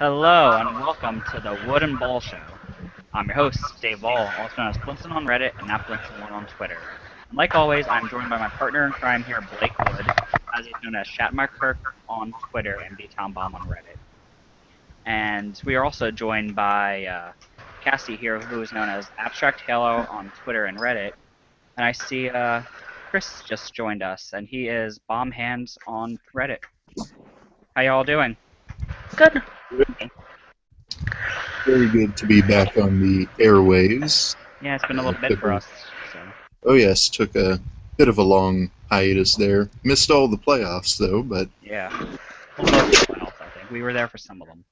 Hello and welcome to the Wooden Ball Show. I'm your host, Dave Ball, also known as Blinson on Reddit and AppBlinson1 on Twitter. And like always, I'm joined by my partner in crime here, Blake Wood, as he's known as Shatmarkirk on Twitter and B-Town Bomb on Reddit. And we are also joined by Cassie here, who is known as Abstract Halo on Twitter and Reddit. And I see Chris just joined us, and he is Bomb Hands on Reddit. How y'all doing? Good. Very good to be back on the airwaves. Yeah, it's been a little bit for us. So. Oh yes, took a bit of a long hiatus there. Missed all the playoffs though, but yeah, well, most of the playoffs, I think we were there for some of them.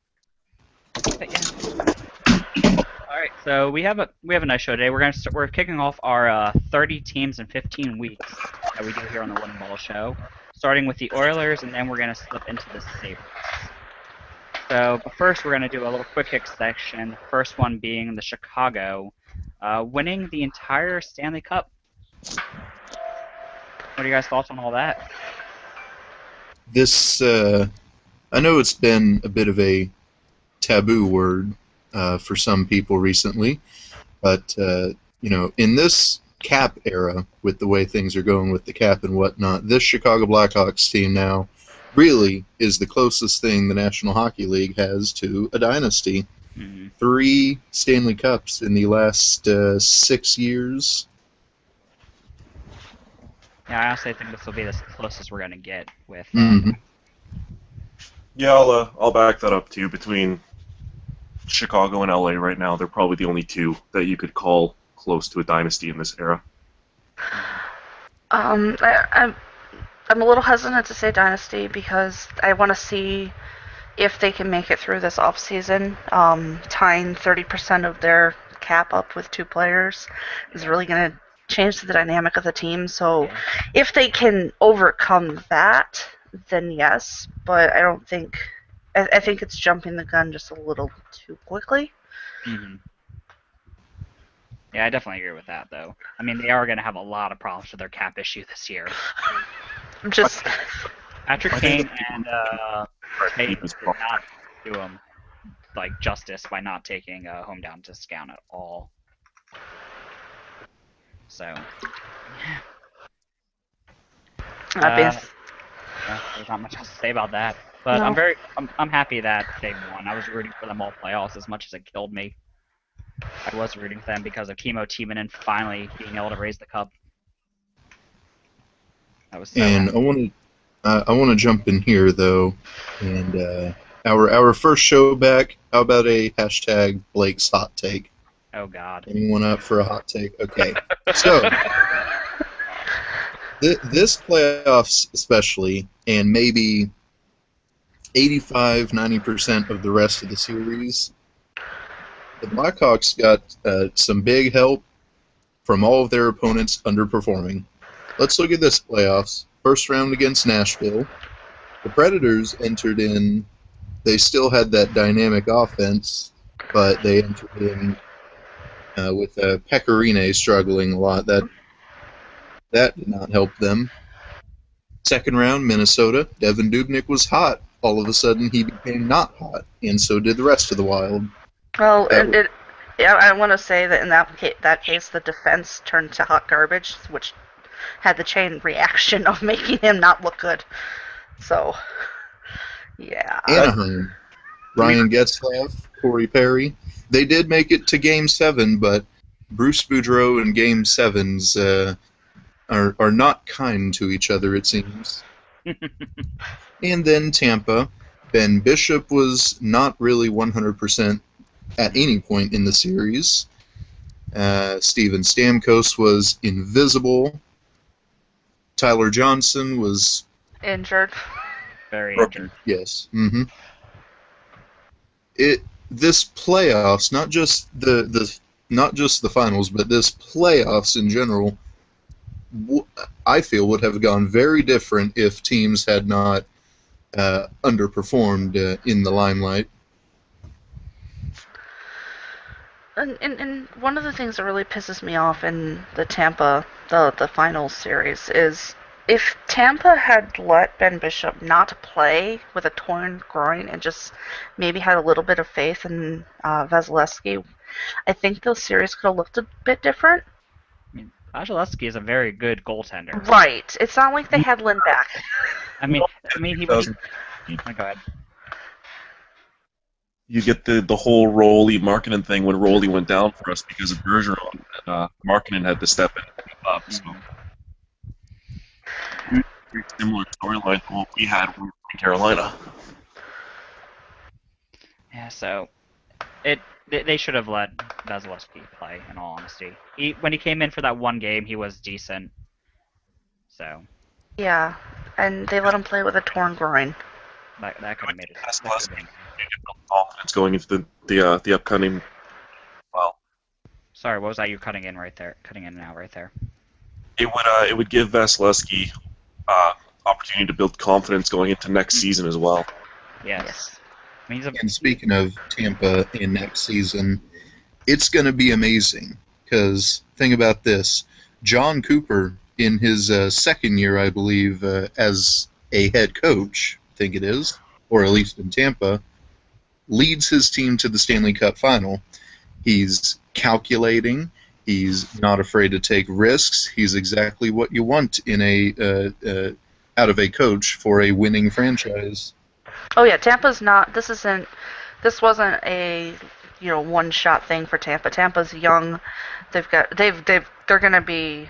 But yeah. All right, so we have a nice show today. We're kicking off our 30 teams in 15 weeks that we do here on the Wooden Ball Show, starting with the Oilers, and then we're gonna slip into the Sabres. So, but first we're going to do a little quick hit section, the first one being the Chicago, winning the entire Stanley Cup. What are you guys' thoughts on all that? This, I know it's been a bit of a taboo word for some people recently, but, in this cap era, with the way things are going with the cap and whatnot, this Chicago Blackhawks team now really is the closest thing the National Hockey League has to a dynasty. Mm-hmm. 3 Stanley Cups in the last 6 years. Yeah, I honestly think this will be the closest we're going to get with... Yeah, I'll back that up too. Between Chicago and LA right now, they're probably the only two that you could call close to a dynasty in this era. I'm a little hesitant to say dynasty because I want to see if they can make it through this offseason. Tying 30% of their cap up with 2 players is really going to change the dynamic of the team. So if they can overcome that, then yes. But I don't think... I think it's jumping the gun just a little too quickly. Mm-hmm. Yeah, I definitely agree with that, though. I mean, they are going to have a lot of problems with their cap issue this year. Just Patrick Kane and Tate did not do him justice by not taking a home down discount at all. So, yeah. There's not much else to say about that. But no. I'm happy that they won. I was rooting for them all playoffs as much as it killed me. I was rooting for them because of Kimmo Timonen finally being able to raise the cup. That was so and happy. I want to jump in here though, and our first show back. How about a hashtag Blake's hot take? Oh God! Anyone up for a hot take? Okay, so this playoffs especially, and maybe 85-90% of the rest of the series, the Blackhawks got some big help from all of their opponents underperforming. Let's look at this playoffs. First round against Nashville. The Predators entered in. They still had that dynamic offense, but they entered in with Pecorine struggling a lot. That did not help them. Second round, Minnesota. Devin Dubnyk was hot. All of a sudden, he became not hot, and so did the rest of the Wild. Well, I want to say that in that case, the defense turned to hot garbage, which had the chain reaction of making him not look good. So, yeah. Anaheim. Ryan Getzlaf, Corey Perry. They did make it to Game 7, but Bruce Boudreau in Game 7s are not kind to each other, it seems. And then Tampa. Ben Bishop was not really 100% at any point in the series. Steven Stamkos was invisible. Tyler Johnson was injured. Very injured. Yes. Mm-hmm. This playoffs, not just the finals, but this playoffs in general, I feel would have gone very different if teams had not underperformed in the limelight. And one of the things that really pisses me off in the Tampa, the finals series, is if Tampa had let Ben Bishop not play with a torn groin and just maybe had a little bit of faith in Vasilevsky, I think those series could have looked a bit different. I mean, Vasilevsky is a very good goaltender. Right. It's not like they had Lynn back. I mean, he was. Oh, go ahead. You get the whole Rolly Markkinen thing when Rolly went down for us because of Bergeron, and Markkinen had to step in and step up. So, very similar storyline to what we had when we were in Carolina. Yeah, so they should have let Vasilevsky play. In all honesty, when he came in for that one game, he was decent. So Yeah, and they let him play with a torn groin. that could have made it. Vasilevsky confidence going into the upcoming. Well, Sorry, what was that? You're cutting in right there, cutting in and out right there. it would give Vasilevsky opportunity to build confidence going into next season as well. Yes. I mean, And speaking of Tampa in next season, it's going to be amazing. Because think about this: John Cooper, in his second year, I believe, as a head coach, I think it is, or at least in Tampa, leads his team to the Stanley Cup final. He's calculating. He's not afraid to take risks. He's exactly what you want in out of a coach for a winning franchise. Oh yeah, Tampa's not. This wasn't a one-shot thing for Tampa. Tampa's young. They're gonna be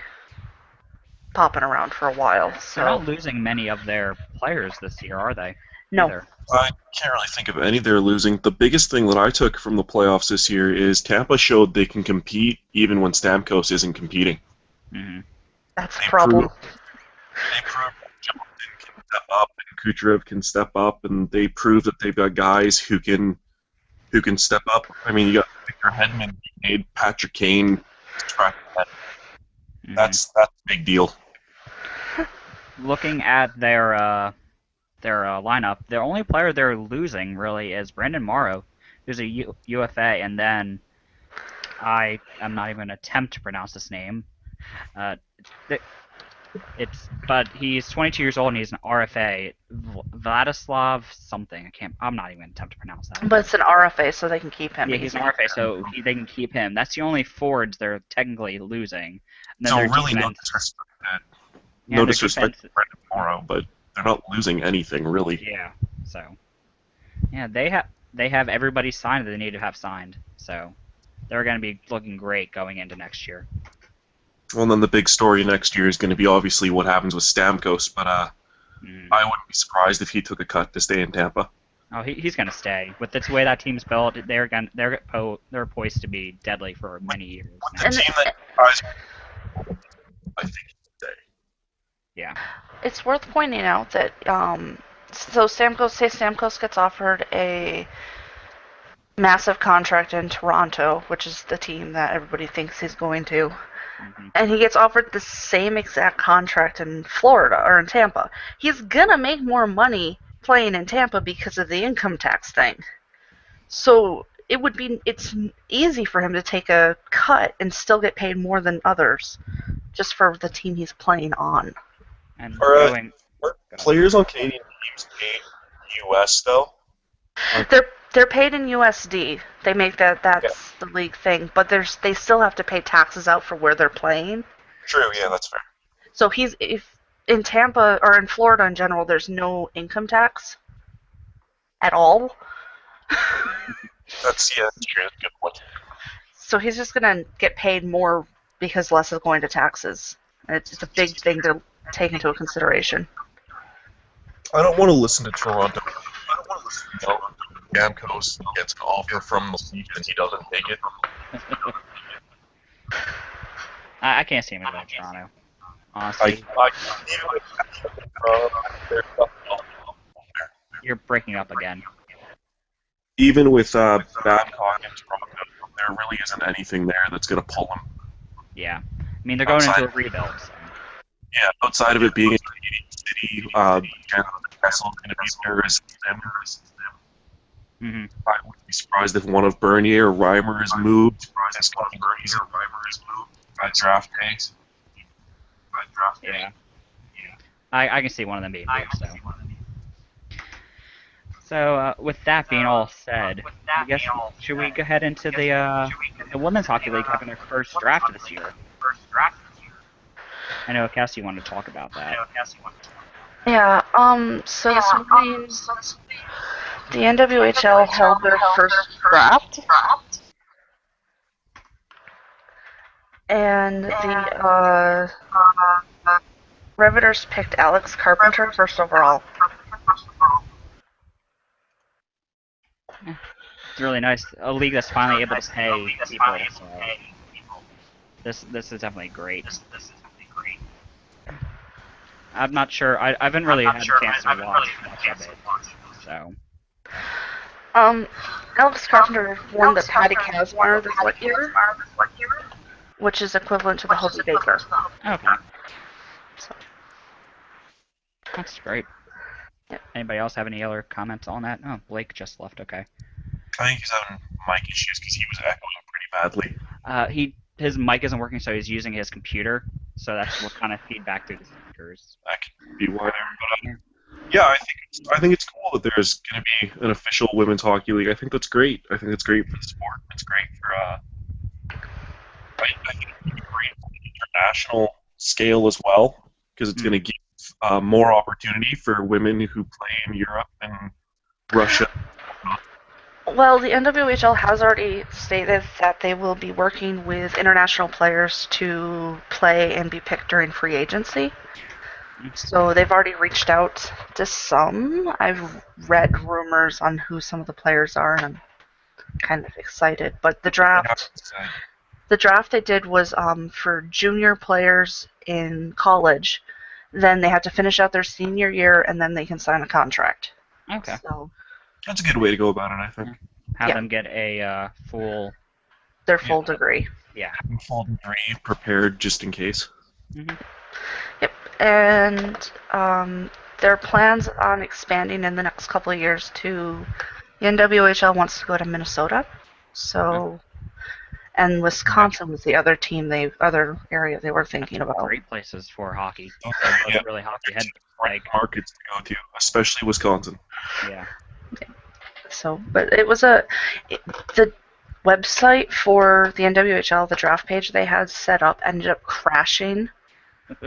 popping around for a while. So they're not losing many of their players this year, are they? No. Either. I can't really think of any they're losing. The biggest thing that I took from the playoffs this year is Tampa showed they can compete even when Stamkos isn't competing. Mm-hmm. That's the problem. They proved that Johnson can step up and Kucherov can step up, and they proved that they've got guys who can step up. I mean, you got Victor Hedman, you made Patrick Kane. Mm-hmm. That's a big deal. Looking at their lineup, the only player they're losing really is Brandon Morrow, who's a UFA, and then I am not even going to attempt to pronounce this name. But he's 22 years old and he's an RFA, Vladislav something. I'm not even going to attempt to pronounce that. But it's an RFA, so they can keep him. Yeah, he's an RFA, so they can keep him. That's the only forwards they're technically losing. And then So their really, defense, no disrespect to Brandon Morrow, but they're not losing anything really. Yeah. So, yeah, they have everybody signed that they need to have signed. So, they're going to be looking great going into next year. Well, and then the big story next year is going to be obviously what happens with Stamkos, but I wouldn't be surprised if he took a cut to stay in Tampa. Oh, he's going to stay. With the way that team's built, they're poised to be deadly for many years. With the team that guys, I think he'll stay. Yeah. It's worth pointing out that so Stamkos gets offered a massive contract in Toronto, which is the team that everybody thinks he's going to. Mm-hmm. And he gets offered the same exact contract in Florida or in Tampa. He's gonna make more money playing in Tampa because of the income tax thing. So it's easy for him to take a cut and still get paid more than others just for the team he's playing on. And Are players on Canadian teams paid US though? They're paid in USD. They make that's the league thing, but they still have to pay taxes out for where they're playing. True, yeah, that's fair. So if in Tampa or in Florida in general, there's no income tax at all. That's true. That's a good point. So he's just gonna get paid more because less is going to taxes. And it's a big thing to take into consideration. I don't want to listen to Toronto. I don't want to listen to Toronto. Stamkos gets an offer from the league and he doesn't take it. I can't see him in Toronto. Honestly, you're breaking up again. Even with Babcock in Toronto, there really isn't anything there that's going to pull him. Yeah, I mean they're going into a rebuild. So. Yeah, outside of it being a Canadian city, Kessel going to be there as them. Mm-hmm. I wouldn't be surprised if one of Bernier or Reimer is moved. By draft day. Yeah. I can see one of them being moved. So with that being all said, I guess should we go ahead into the women's hockey league having their first draft this year? I know Cassie wanted to talk about that. Yeah, so this morning, the NWHL held their first draft, and the Riveters picked Alex Carpenter first overall. It's really nice. A league that's finally able to pay people. So this is definitely great. I'm not sure. I haven't really had a chance to watch much of it. So. Alex Carpenter won the Patty Kazmaier this year, which is equivalent to the Hobie Baker. Okay. So. That's great. Yep. Anybody else have any other comments on that? Oh, Blake just left. Okay. I think he's having mic issues because he was echoing pretty badly. His mic isn't working, so he's using his computer. So that's what kind of feedback through the speakers. That could be why. But yeah, I think it's cool that there's going to be an official women's hockey league. I think that's great. I think it's great for the sport. It's great for I think it's great for the international scale as well because it's going to give more opportunity for women who play in Europe and Russia. Well, the NWHL has already stated that they will be working with international players to play and be picked during free agency. So they've already reached out to some. I've read rumors on who some of the players are, and I'm kind of excited. But the draft they did was for junior players in college. Then they have to finish out their senior year, and then they can sign a contract. Okay. So that's a good way to go about it, I think. Have them get a full degree. Yeah. Full degree prepared just in case. Mm-hmm. Yep. And their plans on expanding in the next couple of years to the NWHL wants to go to Minnesota. So, and Wisconsin was the other area they were thinking about. Great places for hockey. Yeah. Really hockey head markets to go to, especially Wisconsin. Yeah. So, but it was the website for the NWHL, the draft page they had set up ended up crashing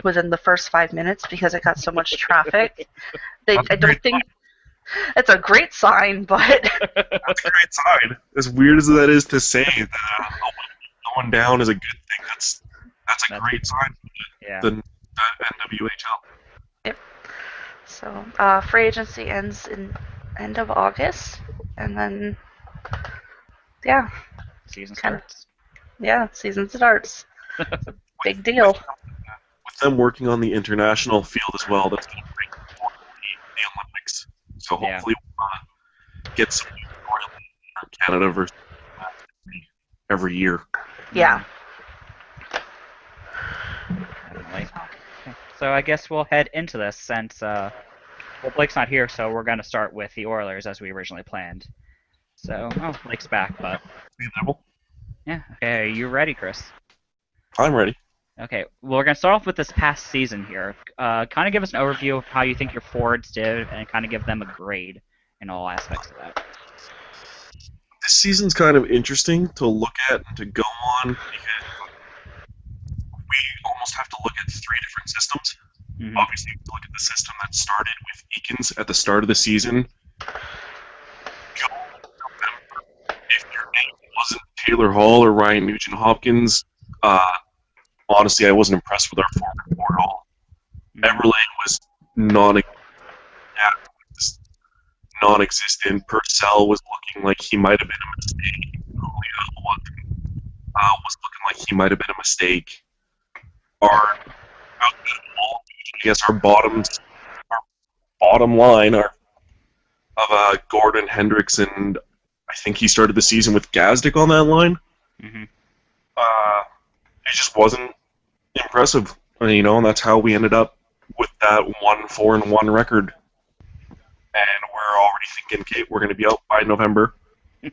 within the first 5 minutes because it got so much traffic. I don't think it's a great sign, but that's a great sign. As weird as that is to say, that going down is a good thing. That's a great sign for the NWHL. Yep. So free agency ends in end of August, and then season starts. Season starts. It's a big deal. With them working on the international field as well, that's going to bring forward the Olympics. So hopefully we'll get some from Canada versus every year. Yeah. Okay. So I guess we'll head into this since Blake's not here, so we're going to start with the Oilers as we originally planned. So, Blake's back, but yeah. Okay, are you ready, Chris? I'm ready. Okay, well, we're going to start off with this past season here. Kind of give us an overview of how you think your forwards did and kind of give them a grade in all aspects of that. This season's kind of interesting to look at and to go on because we almost have to look at 3 different systems. Mm-hmm. Obviously, look at the system that started with Eakins at the start of the season. If your name wasn't Taylor Hall or Ryan Nugent-Hopkins, honestly, I wasn't impressed with our forward core at all. Everlane was non-existent. Purcell was looking like he might have been a mistake. Julio was looking like he might have been a mistake. Our bottom line of Gordon, Hendricks, and I think he started the season with Gazdic on that line. Mm-hmm. It just wasn't impressive, and that's how we ended up with that 1-4-1 record. And we're already thinking, okay, we're going to be out by November. Under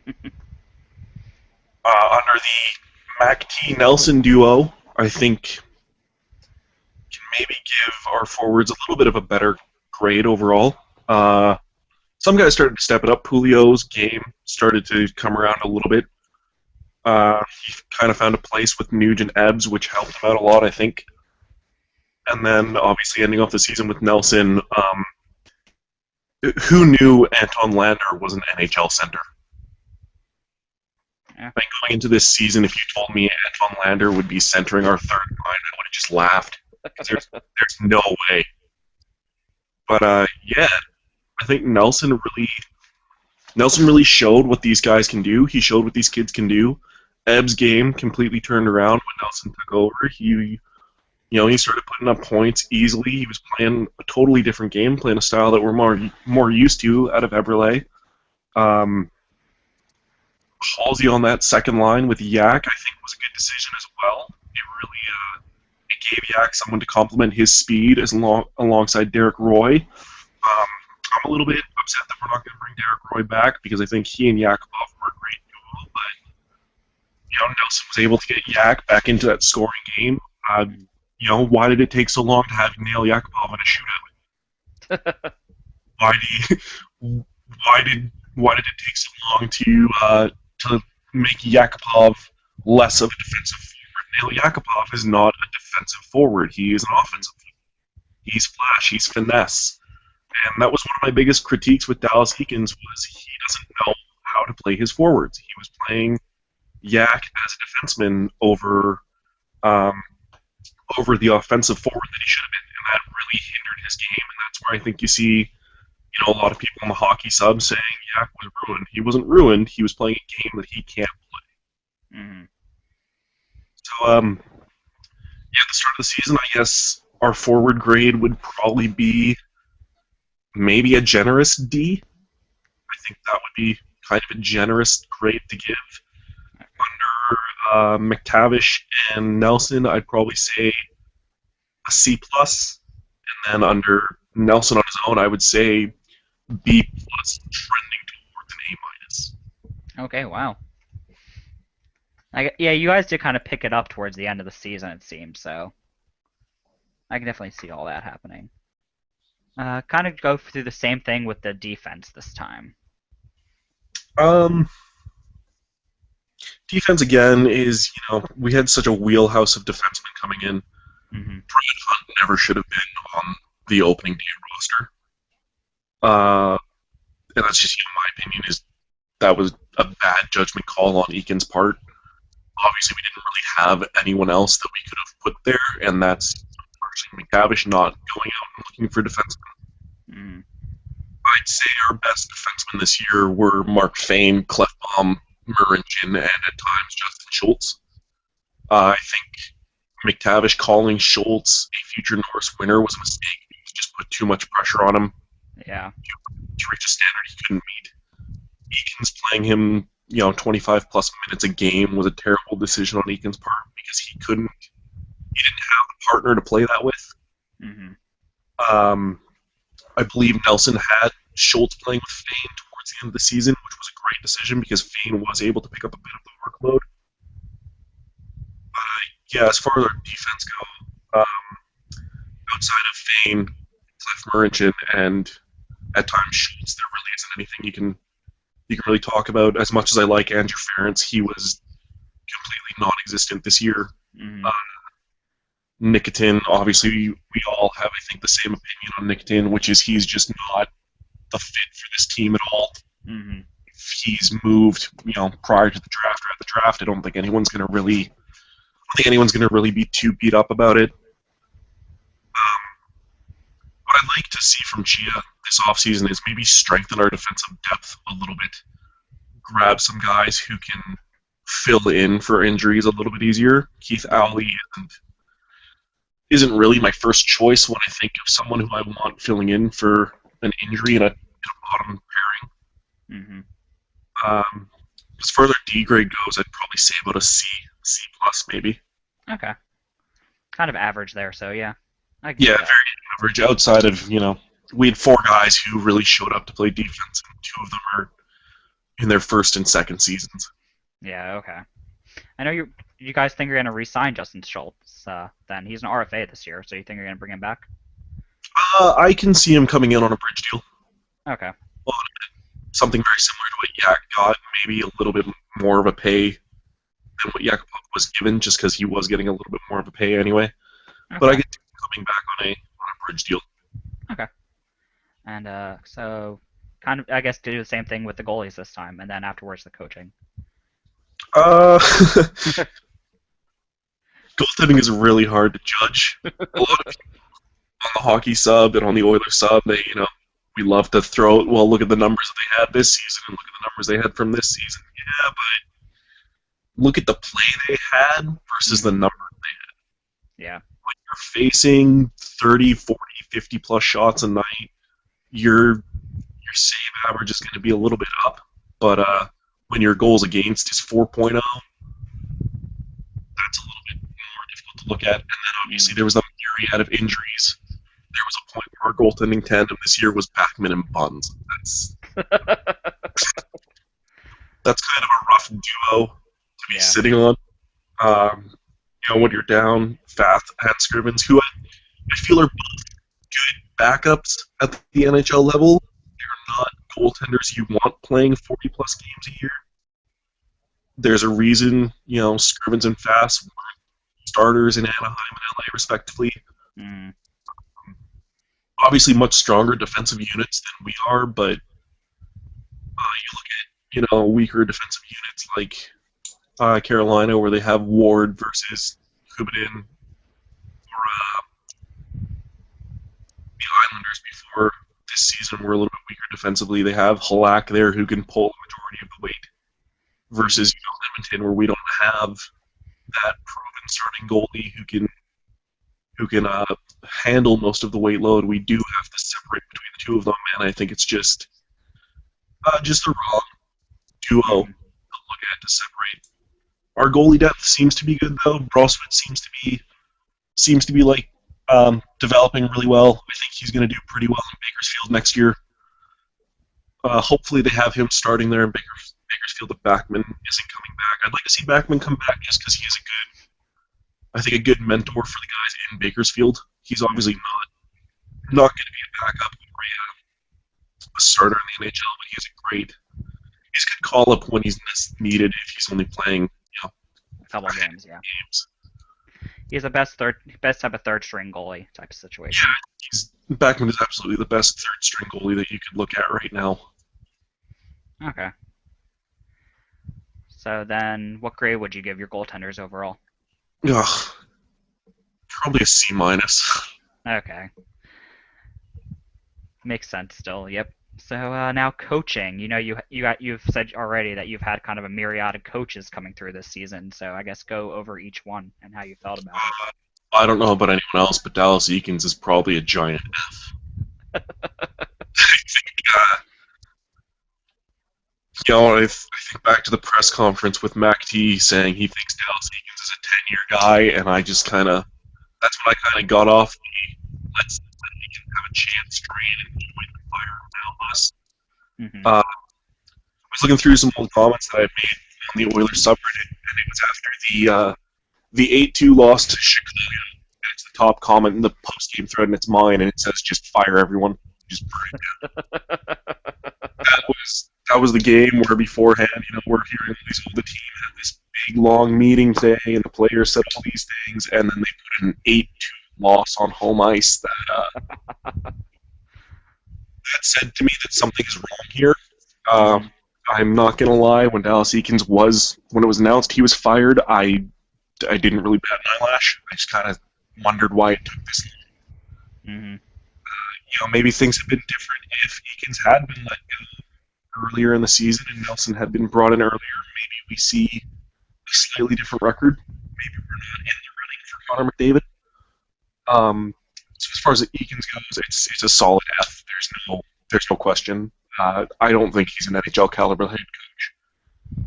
the Mac T Nelson duo, I think can maybe give our forwards a little bit of a better grade overall. Some guys started to step it up. Pulio's game started to come around a little bit. He kind of found a place with Nuge and Ebbs, which helped him out a lot, I think. And then, obviously, ending off the season with Nelson. Who knew Anton Lander was an NHL center? Yeah. I think going into this season, if you told me Anton Lander would be centering our third line, I would have just laughed. There's no way. But yeah, I think Nelson really showed what these guys can do. He showed what these kids can do. Ebb's game completely turned around when Nelson took over. He started putting up points easily. He was playing a totally different game, playing a style that we're more used to out of Eberle. Halsey on that second line with Yak, I think, was a good decision as well. It gave Yak someone to complement his speed alongside Derek Roy. I'm a little bit upset that we're not going to bring Derek Roy back because I think he and Yakupov were a great duo, but Nelson was able to get Yak back into that scoring game. Why did it take so long to have Nail Yakupov in a shootout? Why did it take so long to make Yakupov less of a defensive forward? Nail Yakupov is not a defensive forward. He is an offensive forward. He's flash. He's finesse. And that was one of my biggest critiques with Dallas Eakins was he doesn't know how to play his forwards. He was playing Yak as a defenseman over the offensive forward that he should have been, and that really hindered his game. And that's where I think you see, a lot of people on the hockey sub saying Yak was ruined. He wasn't ruined. He was playing a game that he can't play. Mm-hmm. So, at the start of the season, I guess our forward grade would probably be maybe a generous D. I think that would be kind of a generous grade to give. Under McTavish and Nelson, I'd probably say a C+, and then under Nelson on his own, I would say B+, trending towards an A-. Okay, wow. Yeah, you guys did kind of pick it up towards the end of the season, it seems, so I can definitely see all that happening. Kind of go through the same thing with the defense this time. Defense, again, is, we had such a wheelhouse of defensemen coming in. Mm-hmm. Brad Hunt never should have been on the opening day roster. And that's just, my opinion, is that was a bad judgment call on Eakins' part. Obviously, we didn't really have anyone else that we could have put there, and that's unfortunately McTavish not going out and looking for defensemen. Mm. I'd say our best defensemen this year were Mark Fane, Clefbaum, Murringen, and at times Justin Schultz. I think McTavish calling Schultz a future Norris winner was a mistake. He just put too much pressure on him. Yeah. To reach a standard he couldn't meet. Eakins playing him, 25 plus minutes a game was a terrible decision on Eakins' part because he didn't have a partner to play that with. Mm-hmm. I believe Nelson had Schultz playing with Fane towards the end of the season, which was a great decision because Fane was able to pick up a bit of the workload. Yeah, as far as our defense go, outside of Fane, Clef Murringen, and at times Schultz, there really isn't anything you can really talk about. As much as I like Andrew Ferentz, he was completely non-existent this year. Mm-hmm. Nikitin, obviously, we all have, I think, the same opinion on Nikitin, which is he's just not the fit for this team at all. Mm-hmm. If he's moved, prior to the draft or at the draft, I don't think anyone's going to really be too beat up about it. What I'd like to see from Chia this offseason is maybe strengthen our defensive depth a little bit. Grab some guys who can fill in for injuries a little bit easier. Keith Owley isn't really my first choice when I think of someone who I want filling in for an injury in a bottom pairing. Mm-hmm. As far as our D grade goes, I'd probably say about a C plus maybe. Okay. Kind of average there, so yeah. Yeah, very average. Outside of, we had 4 guys who really showed up to play defense, and 2 of them are in their first and second seasons. Yeah, okay. I know you guys think you're going to re-sign Justin Schultz. Then he's an RFA this year, so you think you're going to bring him back? I can see him coming in on a bridge deal. Okay. Well, something very similar to what Yak got, maybe a little bit more of a pay than what Yak was given, just because he was getting a little bit more of a pay anyway. Okay. But I get coming back on a bridge deal. Okay. And so kind of, I guess, do the same thing with the goalies this time, and then afterwards the coaching. Goaltending is really hard to judge. A lot of people on the hockey sub and on the Oilers sub, we love to throw it. Well, look at the numbers that they had this season, and look at the numbers they had from this season. Yeah, but look at the play they had versus the number they had. Yeah. When you're facing 30, 40, 50 plus shots a night, your save average is going to be a little bit up. But when your goals against is 4.0, that's a little bit more difficult to look at. And then obviously there was a myriad of injuries. There was a point where our goaltending tandem this year was Backman and Buns. That's kind of a rough duo to be sitting on. When you're down Fath and Scrivens, who I feel are both good backups at the NHL level. They're not goaltenders you want playing 40-plus games a year. There's a reason, Scrivens and Fath were starters in Anaheim and LA, respectively. Mm. Obviously much stronger defensive units than we are, but you look at, weaker defensive units like Carolina, where they have Ward versus Kubinin, or the Islanders before this season were a little bit weaker defensively. They have Halak there who can pull the majority of the weight, versus Edmonton, where we don't have that proven starting goalie who can handle most of the weight load. We do have to separate between the two of them, and I think it's just the wrong duo to look at to separate. Our goalie depth seems to be good though. Broswit seems to be developing really well. I think he's going to do pretty well in Bakersfield next year. Hopefully they have him starting there in Bakersfield if Backman isn't coming back. I'd like to see Backman come back just because he's a good mentor for the guys in Bakersfield. He's obviously not going to be a backup or a starter in the NHL, but he's a good call up when he's needed if he's only playing a couple games. Yeah. He's the best type of third string goalie type of situation. Yeah, Backman is absolutely the best third string goalie that you could look at right now. Okay. So then, what grade would you give your goaltenders overall? Ugh, probably a C-. Okay. Makes sense still, yep. So now coaching. You've said already that you've had kind of a myriad of coaches coming through this season, so I guess go over each one and how you felt about it. I don't know about anyone else, but Dallas Eakins is probably a giant F. I think back to the press conference with Mac T saying he thinks Dallas Eakins is a 10-year guy, and that's when I kind of got off the let's let Eakins have a chance train and join the fire now us. Mm-hmm. I was looking through some old comments that I made on the Oilers subreddit, and it was after the 8-2 loss to Chicago. And it's the top comment in the post-game thread, and it's mine, and it says, "Just fire everyone, just burn it down." That was the game where beforehand, we're hearing the team had this big long meeting today, and the players said all these things, and then they put an 8-2 loss on home ice. That said to me that something is wrong here. I'm not gonna lie. When Dallas Eakins when it was announced he was fired, I didn't really bat an eyelash. I just kind of wondered why it took this long. Mm-hmm. Maybe things have been different if Eakins had been let go earlier in the season and Nelson had been brought in earlier. Maybe we see a slightly different record. Maybe we're not in the running for Connor McDavid. So as far as Eakins goes, it's a solid F. There's no question. I don't think he's an NHL caliber head coach.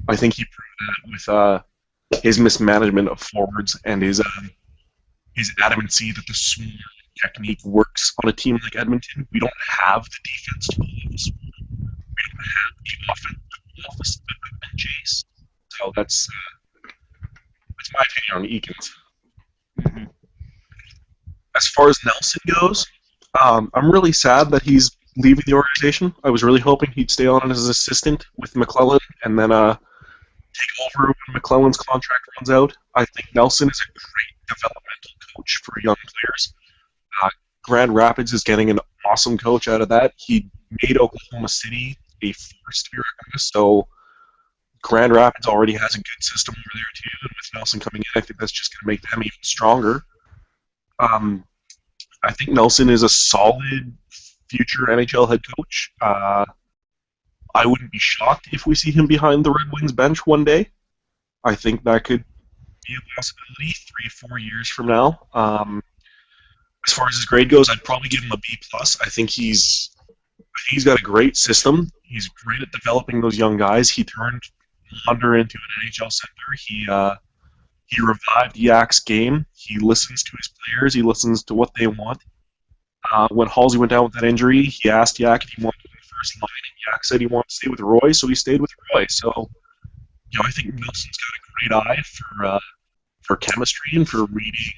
I think he proved that with his mismanagement of forwards and his adamancy that the smart technique works on a team like Edmonton. We don't have the defense to pull off the smart. We don't have the offense to pull off the chase. So my opinion on Eakins. Mm-hmm. As far as Nelson goes, I'm really sad that he's leaving the organization. I was really hoping he'd stay on as an assistant with McClellan and then take over when McClellan's contract runs out. I think Nelson is a great developmental coach for young players. Grand Rapids is getting an awesome coach out of that. He made Oklahoma City a first year, so Grand Rapids already has a good system over there too. And with Nelson coming in, I think that's just going to make them even stronger. I think Nelson is a solid future NHL head coach. I wouldn't be shocked if we see him behind the Red Wings bench one day. I think that could be a possibility 3-4 years from now. As far as his grade goes, I'd probably give him a B+. I think he's got a great system. He's great at developing those young guys. He turned Launder into an NHL center. He revived Yak's game. He listens to his players. He listens to what they want. When Halsey went down with that injury, he asked Yak if he wanted to be the first line, and Yak said he wanted to stay with Roy, so he stayed with Roy. So, I think Nelson's got a great eye for chemistry and for reading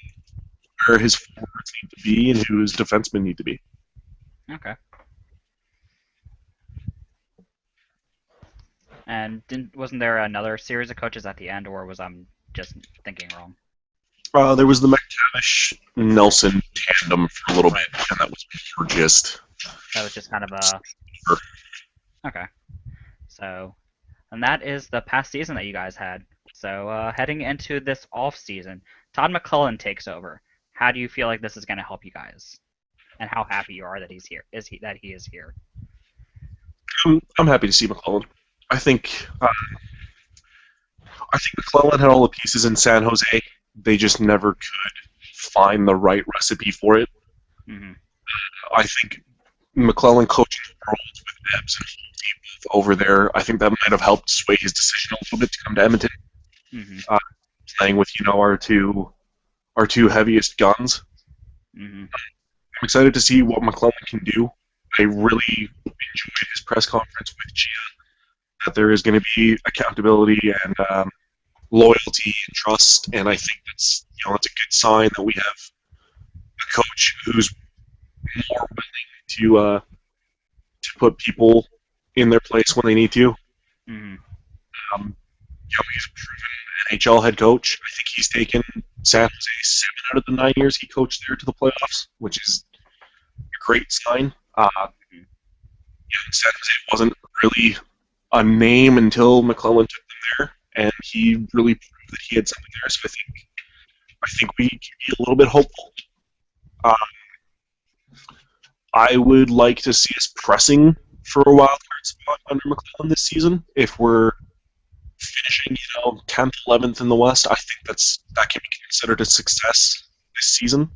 where his forwards need to be and who his defensemen need to be. Okay. And wasn't there another series of coaches at the end, or was I just thinking wrong? There was the McTavish-Nelson tandem for a little bit, and that was pure gist. That was just kind of a... Okay. So, and that is the past season that you guys had. So, heading into this off-season, Todd McClellan takes over. How do you feel like this is going to help you guys? And how happy you are that he's here? That he is here? I'm happy to see McClellan. I think McClellan had all the pieces in San Jose. They just never could find the right recipe for it. Mm-hmm. I think McClellan coaching worlds with Ebbs and Holtby both over there, I think that might have helped sway his decision a little bit to come to Edmonton. Mm-hmm. Playing with our two heaviest guns. Mm-hmm. I'm excited to see what McClellan can do. I really enjoyed his press conference with Gia, that there is going to be accountability and loyalty and trust, and I think that's it's a good sign that we have a coach who's more willing to put people in their place when they need to. Mm-hmm. He's a proven NHL head coach. I think he's taken San Jose 7 out of the 9 years he coached there to the playoffs, which is a great sign. San Jose wasn't really a name until McClellan took them there, and he really proved that he had something there. So I think we can be a little bit hopeful. I would like to see us pressing for a wild card spot under McClellan this season. If we're finishing, 10th, 11th in the West, I think that can be considered a success this season.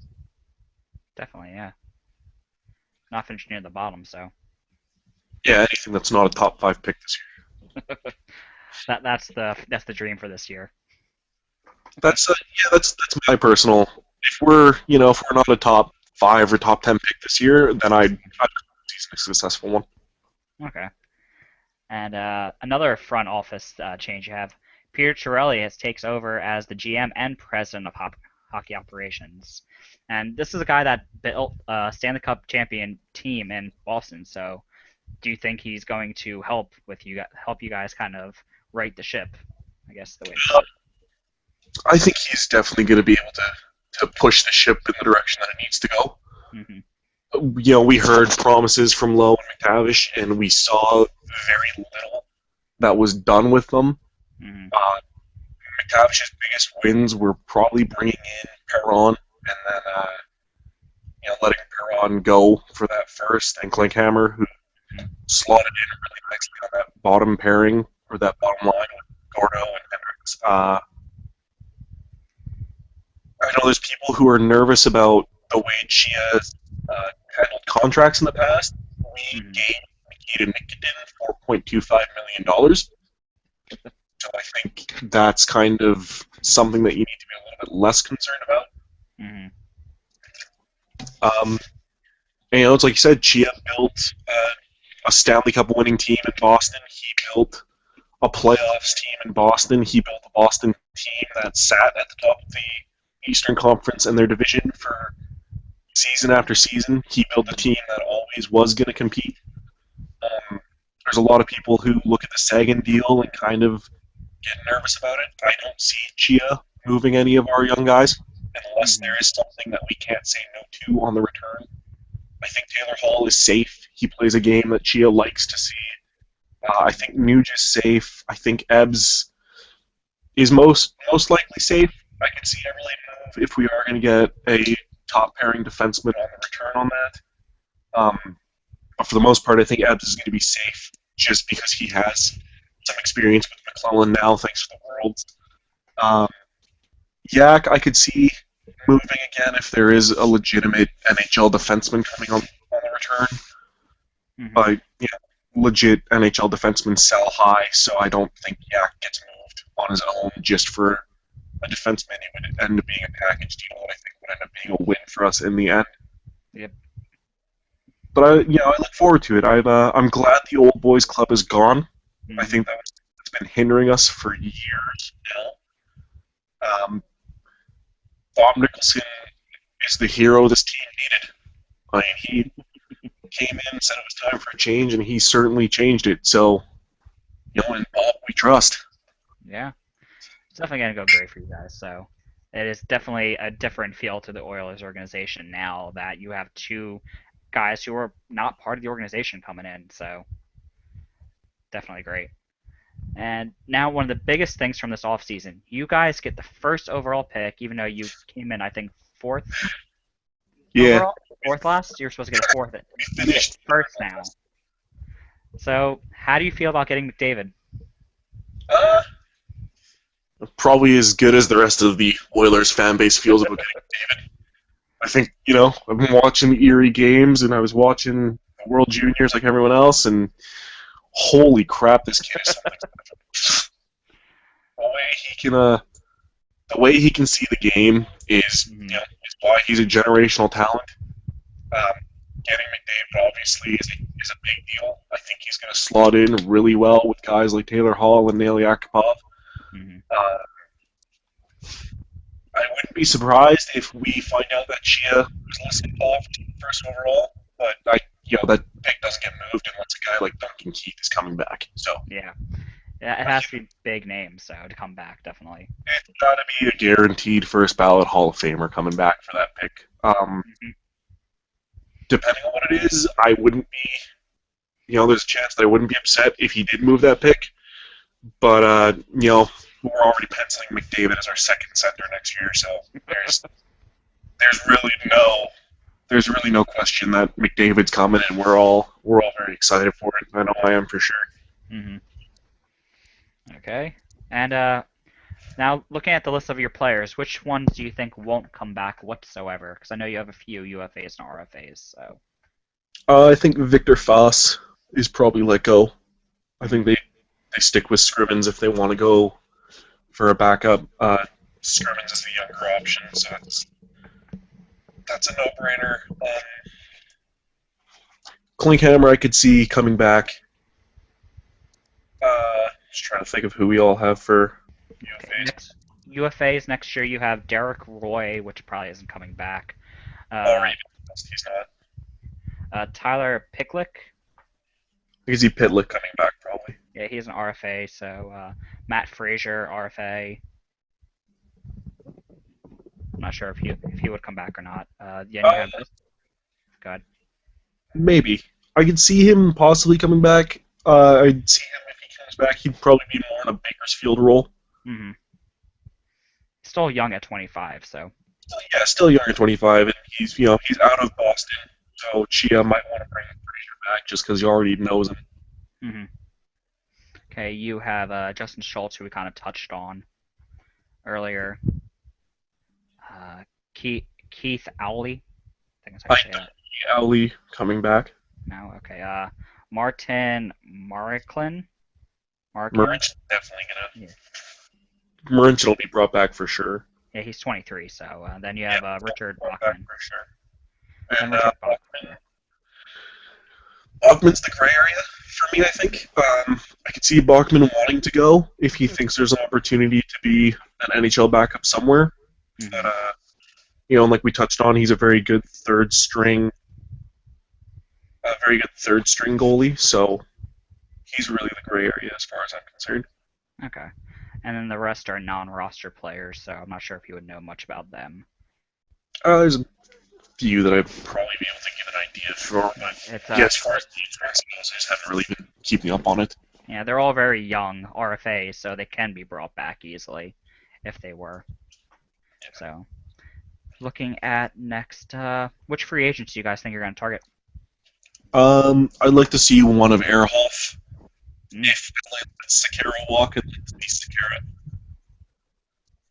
Definitely, yeah. Not finishing near the bottom, so. Yeah, anything that's not a top 5 pick this year. That's the dream for this year. That's my personal. If we're not a top 5 or top 10 pick this year, then I'd call a successful one. Okay. And another front office change you have. Peter Chiarelli takes over as the GM and president of hockey operations. And this is a guy that built a Stanley Cup champion team in Boston. So, do you think he's going to help you guys kind of right the ship? I guess the way. I think he's definitely going to be able to push the ship in the direction that it needs to go. Mm-hmm. We heard promises from Lowe and McTavish, and we saw very little that was done with them. Mm-hmm. McTavish's biggest wins were probably bringing in Perron and then letting Perron go for that first, and Klinkhammer, who slotted in really nicely on that bottom pairing, or that bottom line with Gordo and Hendricks. I know there's people who are nervous about the way Chia handled contracts in the past. We gave Nikita Nikitin $4.25 million. So I think that's kind of something that you need to be a little bit less concerned about. Mm-hmm. And it's like you said, Chia built a Stanley Cup winning team in Boston. He built a playoffs team in Boston. He built a Boston team that sat at the top of the Eastern Conference in their division for season after season. He built a team that always was going to compete. There's a lot of people who look at the Sagan deal and kind of get nervous about it. I don't see Chia moving any of our young guys unless there is something that we can't say no to on the return. I think Taylor Hall is safe. He plays a game that Chia likes to see. I think Nuge is safe. I think Ebbs is most likely safe. I can see Everly move if we are going to get a top pairing defenseman on the return on that. But for the most part, I think Ebbs is going to be safe just because he has some experience with McClellan now, thanks to the Worlds. Yak, I could see moving again if there is a legitimate NHL defenseman coming on the return. But legit NHL defensemen sell high, so I don't think Yak gets moved on his own just for a defenseman. It would end up being a package deal that I think would end up being a win for us in the end. Yep. But I look forward to it. I'm glad the old boys club is gone. I think that's been hindering us for years now. Bob Nicholson is the hero this team needed. I mean, he came in, said it was time for a change, and he certainly changed it. So, in Bob we trust. Yeah. It's definitely going to go great for you guys. So, it is definitely a different feel to the Oilers organization now that you have two guys who are not part of the organization coming in. So, definitely great. And now one of the biggest things from this offseason, you guys get the first overall pick, even though you came in, I think, fourth overall? Fourth last? You're supposed to get a fourth. You get first now. So, how do you feel about getting McDavid? Probably as good as the rest of the Oilers fan base feels about getting McDavid. I think, I've been watching the Erie games, and I was watching the World Juniors like everyone else, and holy crap, this kid is something special. The way he can see the game is, is why he's a generational talent. Getting McDavid obviously is a big deal. I think he's going to slot in really well with guys like Taylor Hall and Nail Yakupov. I wouldn't be surprised if we find out that Chia was listed off first overall, but that pick doesn't get moved unless a guy like Duncan Keith is coming back. So yeah, it has to be big names to come back, definitely. It's got to be a guaranteed first ballot Hall of Famer coming back for that pick. Depending on what it is, I wouldn't be. There's a chance that I wouldn't be upset if he did move that pick, but we're already penciling McDavid as our second center next year, so there's really no question that McDavid's coming, and we're all very excited for it. I know I am for sure. Okay, and now looking at the list of your players, which ones do you think won't come back whatsoever? Because I know you have a few UFAs and RFAs. So I think Victor Foss is probably let go. I think they stick with Scrivens if they want to go for a backup. Scrivens is the younger option, so that's a no-brainer. Klinkhammer I could see coming back. Just trying to think of who we all have for UFAs. UFAs next year you have Derek Roy, which probably isn't coming back. He's not. Tyler Picklick. I can see Pitlick coming back probably. Yeah, he's an RFA. So Matt Frazier, RFA. I'm not sure if he would come back or not. You have this. Go ahead. Maybe. I could see him possibly coming back. I'd see him if he comes back. He'd probably be more in a Bakersfield role. Still young at 25, so. Yeah, still young at 25, and he's out of Boston, so Chia might want to bring Frazier back just because he already knows him. Okay, you have Justin Schultz, who we kind of touched on earlier. Keith Owley. I think that's how you say that. Owley coming back. No, okay. Martin Marklin. Murch definitely gonna. Yeah. Murch will be brought back for sure. Yeah, he's 23. So then you have Richard Bachman for sure. And Bachman's the gray area for me, I think. I could see Bachman wanting to go if he thinks there's an opportunity to be an NHL backup somewhere. Mhm. But, and like we touched on, he's a very good third string goalie, so he's really the gray area as far as I'm concerned. Okay. And then the rest are non-roster players, so I'm not sure if you would know much about them. There's a few that I'd probably be able to give an idea for, but It's, as far as the defense goes, I just haven't really been keeping up on it. Yeah, they're all very young RFAs, so they can be brought back easily if they were. So, looking at next, which free agents do you guys think you're going to target? I'd like to see one of Ehrhoff. Mm. If I let Sekera walk, I'd like to see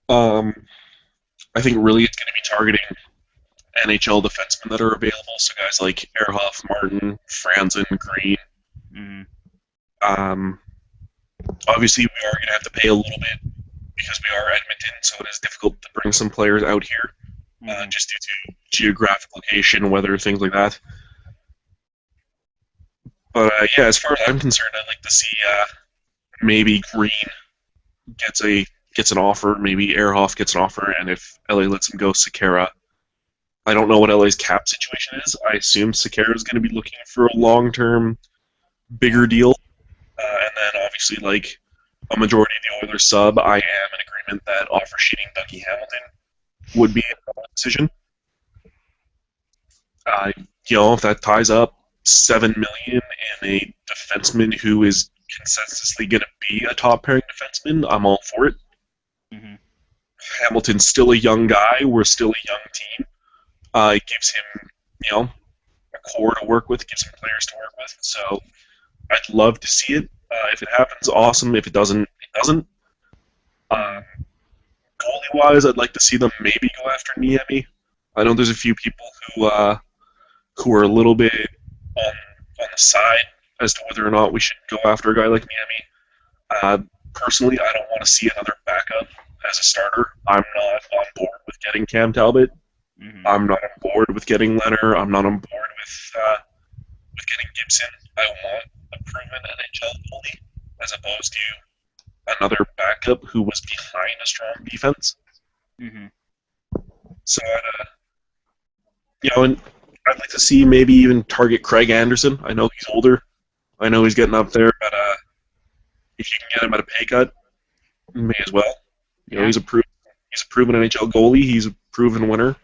Sekera. I think really it's going to be targeting NHL defensemen that are available, so guys like Ehrhoff, Martin, Franzen, Green. Mm. Obviously, we are going to have to pay a little bit because we are Edmonton, so it is difficult to bring some players out here just due to geographic location, weather, things like that. But as far as I'm concerned, I'd like to see maybe Green gets an offer, maybe Ehrhoff gets an offer, and if LA lets him go, Sekera. I don't know what LA's cap situation is. I assume Sekera is going to be looking for a long-term, bigger deal. And then obviously, like a majority of the Oilers sub, I am in agreement that offer sheeting Dougie Hamilton would be a decision. If that ties up $7 million in a defenseman who is consensusly going to be a top pairing defenseman, I'm all for it. Mm-hmm. Hamilton's still a young guy. We're still a young team. It gives him, a core to work with, gives him players to work with. So I'd love to see it. If it happens, awesome. If it doesn't, it doesn't. Goalie-wise, I'd like to see them maybe go after Niemi. I know there's a few people who are a little bit on the side as to whether or not we should go after a guy like Niemi. Personally, I don't want to see another backup as a starter. I'm not on board with getting Cam Talbot. Mm-hmm. I'm not on board with getting Leonard. I'm not on board with getting Gibson. I want a proven NHL goalie as opposed to another backup who was behind a strong defense. Mm-hmm. So, and I'd like to see maybe even target Craig Anderson. I know he's older. I know he's getting up there, but if you can get him at a pay cut, may as well. He's a proven NHL goalie. He's a proven winner.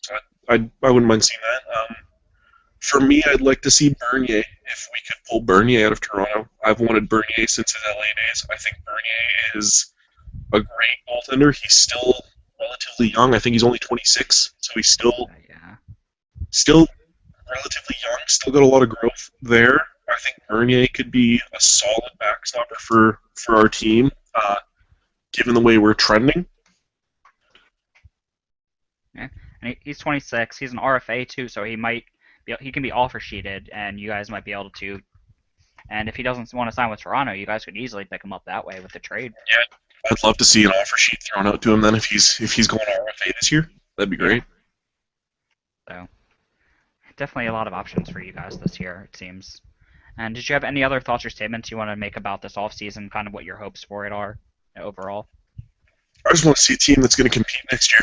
So I wouldn't mind seeing that. For me, I'd like to see Bernier, if we could pull Bernier out of Toronto. I've wanted Bernier since his LA days. I think Bernier is a great goaltender. He's still relatively young. I think he's only 26, so he's still relatively young, still got a lot of growth there. I think Bernier could be a solid backstopper for our team, given the way we're trending. Yeah, and he's 26. He's an RFA too, so he can be offer sheeted, and you guys might be able to. And if he doesn't want to sign with Toronto, you guys could easily pick him up that way with the trade. Yeah, I'd love to see an offer sheet thrown out to him then if he's going RFA this year. That'd be great. So definitely a lot of options for you guys this year, it seems. And did you have any other thoughts or statements you want to make about this offseason, kind of what your hopes for it are overall? I just want to see a team that's going to compete next year.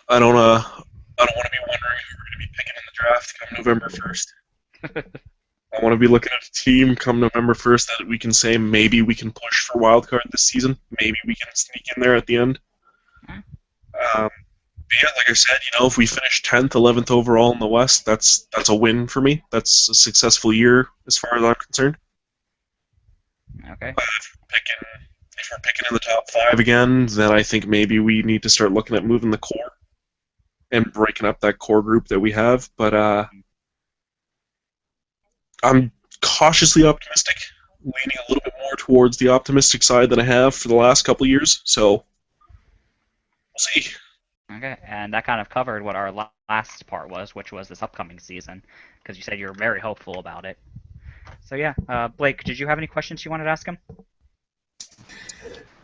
I don't want to be wondering who we're going to be picking in the draft come November 1st. I want to be looking at a team come November 1st that we can say maybe we can push for wild card this season. Maybe we can sneak in there at the end. Like I said, if we finish 10th, 11th overall in the West, that's a win for me. That's a successful year as far as I'm concerned. Okay. If we're picking in the top 5 again, then I think maybe we need to start looking at moving the core and breaking up that core group that we have. But I'm cautiously optimistic, leaning a little bit more towards the optimistic side than I have for the last couple of years. So we'll see. Okay, and that kind of covered what our last part was, which was this upcoming season, because you said you were very hopeful about it. So yeah, Blake, did you have any questions you wanted to ask him?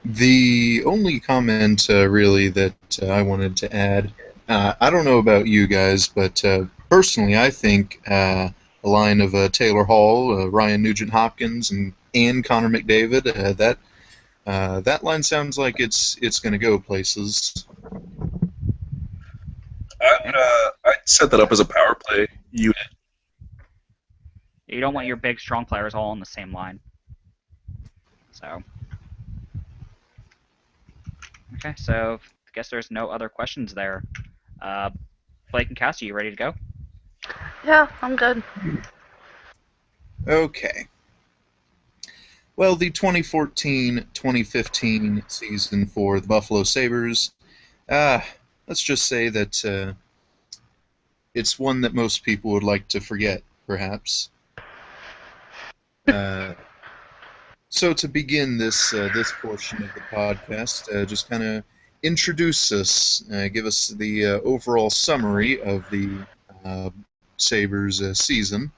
The only comment really that I wanted to add, I don't know about you guys, but personally I think line of Taylor Hall, Ryan Nugent-Hopkins, and Connor McDavid. That line sounds like it's going to go places. I'd set that up as a power play unit. You don't want your big, strong players all on the same line. So, okay, so I guess there's no other questions there. Blake and Cassie, you ready to go? Yeah, I'm good. Okay. Well, the 2014-2015 season for the Buffalo Sabres, let's just say that it's one that most people would like to forget, perhaps. So to begin this portion of the podcast, just kind of introduce us, give us the overall summary of the Sabres season.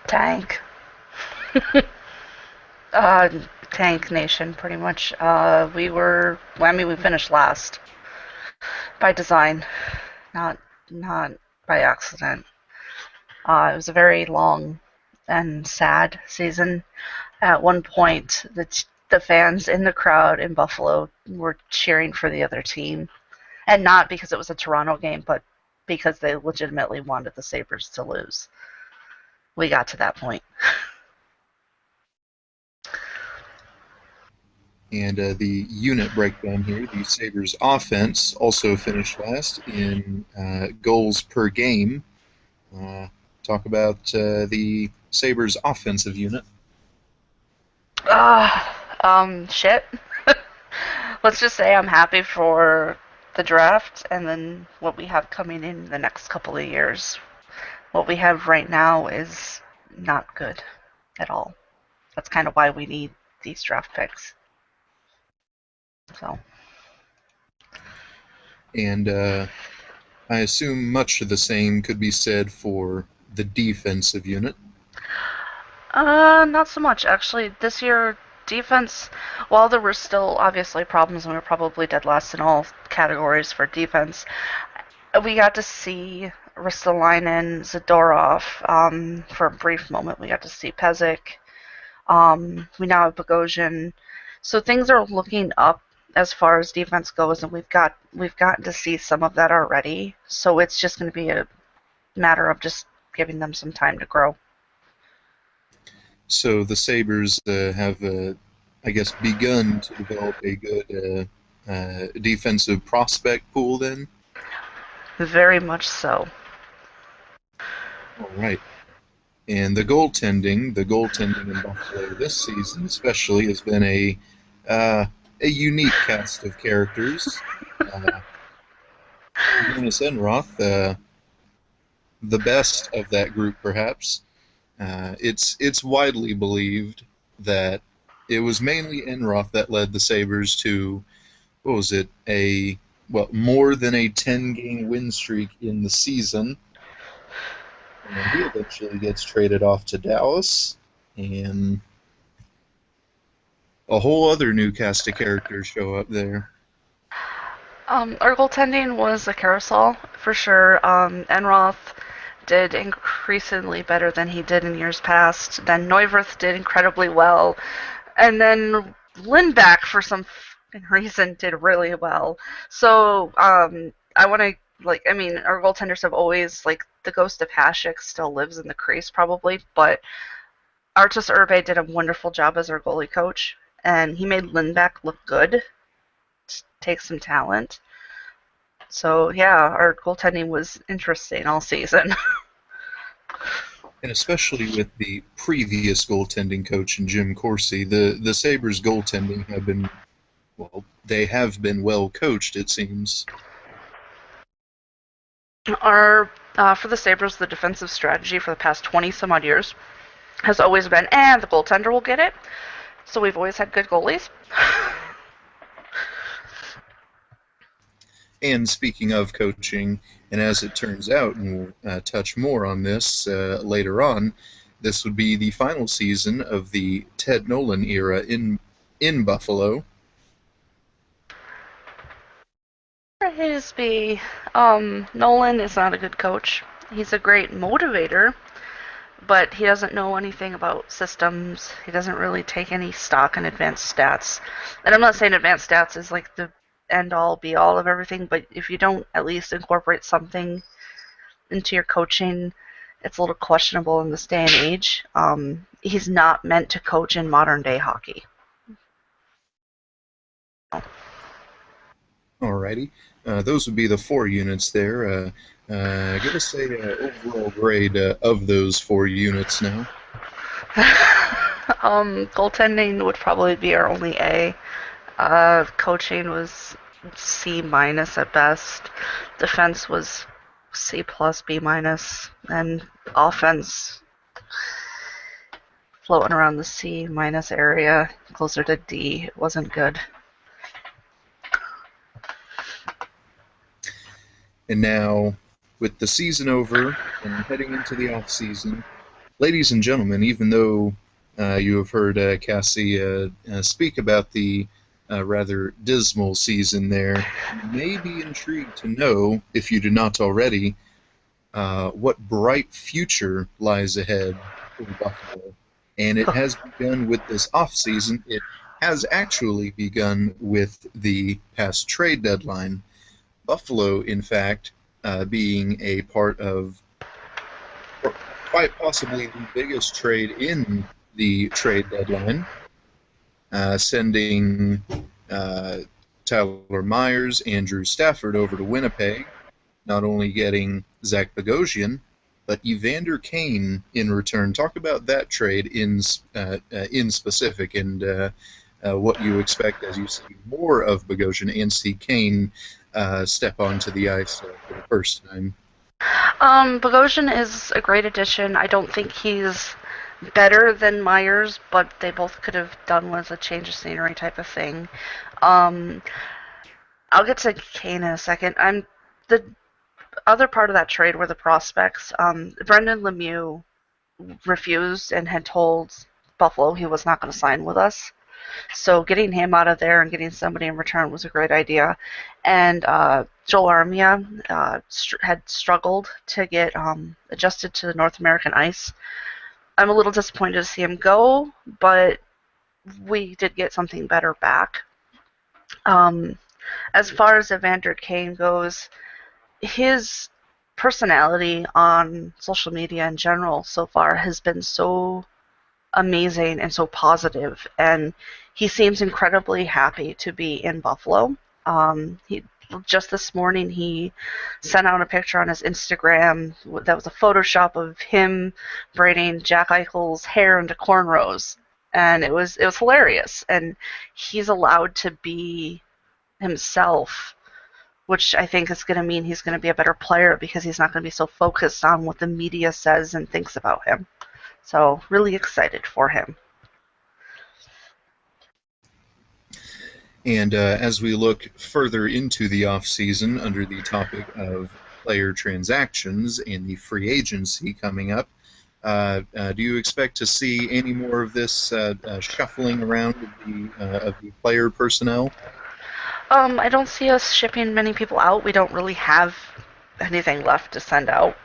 Tank. Tank Nation, pretty much. We finished last by design, not by accident. It was a very long and sad season. At one point, the fans in the crowd in Buffalo were cheering for the other team, and not because it was a Toronto game, but because they legitimately wanted the Sabres to lose. We got to that point. And the unit breakdown here, the Sabres offense also finished last in goals per game. Talk about the Sabres offensive unit. Shit. Let's just say I'm happy for the draft and then what we have coming in the next couple of years. What we have right now is not good at all. That's kind of why we need these draft picks. So. And I assume much of the same could be said for the defensive unit. Not so much. Actually, this year, defense, while there were still obviously problems and we were probably dead last in all categories for defense, we got to see Ristolainen, Zadorov, for a brief moment. We got to see Pezic. We now have Bogosian. So things are looking up as far as defense goes, and we've gotten to see some of that already. So it's just going to be a matter of just giving them some time to grow. So the Sabres have, I guess, begun to develop a good defensive prospect pool then? Very much so. All right. And the goaltending in Buffalo this season especially has been a unique cast of characters. Jonas Enroth, the best of that group perhaps. It's widely believed that it was mainly Enroth that led the Sabres to, what was it, more than a 10-game win streak in the season. And he eventually gets traded off to Dallas, and a whole other new cast of characters show up there. Our goaltending was a carousel, for sure. Enroth did increasingly better than he did in years past. Then Neuwirth did incredibly well. And then Lindback, for some reason, did really well. So, I want to, our goaltenders have always, the ghost of Hasek still lives in the crease, probably, but Artus Urbe did a wonderful job as our goalie coach, and he made Lindback look good. Take some talent. So, yeah, our goaltending was interesting all season. And especially with the previous goaltending coach in Jim Corsi, the Sabres' goaltending they have been well coached, it seems. For the Sabres, the defensive strategy for the past 20-some-odd years has always been, the goaltender will get it. So we've always had good goalies. And speaking of coaching, and as it turns out, and we'll touch more on this later on, this would be the final season of the Ted Nolan era in Buffalo. Nolan is not a good coach. He's a great motivator, but he doesn't know anything about systems. He doesn't really take any stock in advanced stats. And I'm not saying advanced stats is like the end all be all of everything, but if you don't at least incorporate something into your coaching, it's a little questionable in this day and age. He's not meant to coach in modern day hockey. Alrighty. Those would be the 4 units there. Give us a overall grade of those 4 units now. Goaltending would probably be our only A. Coaching was C minus at best. Defense was C plus B minus, and offense floating around the C minus area, closer to D. It wasn't good. And now, with the season over and heading into the off season, ladies and gentlemen, even though you have heard Cassie speak about the rather dismal season there, you may be intrigued to know, if you do not already, what bright future lies ahead for Buffalo. And it has begun with this off-season. It has actually begun with the past trade deadline. Buffalo, in fact, being a part of quite possibly the biggest trade in the trade deadline, sending Tyler Myers and Drew Stafford over to Winnipeg, not only getting Zach Bogosian, but Evander Kane in return. Talk about that trade in specific and what you expect as you see more of Bogosian and see Kane step onto the ice for the first time. Bogosian is a great addition. I don't think he's better than Myers, but they both could have done with a change of scenery type of thing. I'll get to Kane in a second. The other part of that trade were the prospects. Brendan Lemieux refused and had told Buffalo he was not going to sign with us. So getting him out of there and getting somebody in return was a great idea. And Joel Armia had struggled to get adjusted to the North American ice. I'm a little disappointed to see him go, but we did get something better back. As far as Evander Kane goes, his personality on social media in general so far has been so amazing and so positive, and he seems incredibly happy to be in Buffalo. Just this morning he sent out a picture on his Instagram that was a Photoshop of him braiding Jack Eichel's hair into cornrows, and it was hilarious. And he's allowed to be himself, which I think is going to mean he's going to be a better player because he's not going to be so focused on what the media says and thinks about him. So really excited for him. And as we look further into the off-season under the topic of player transactions and the free agency coming up, do you expect to see any more of this shuffling around of the player personnel? I don't see us shipping many people out. We don't really have anything left to send out.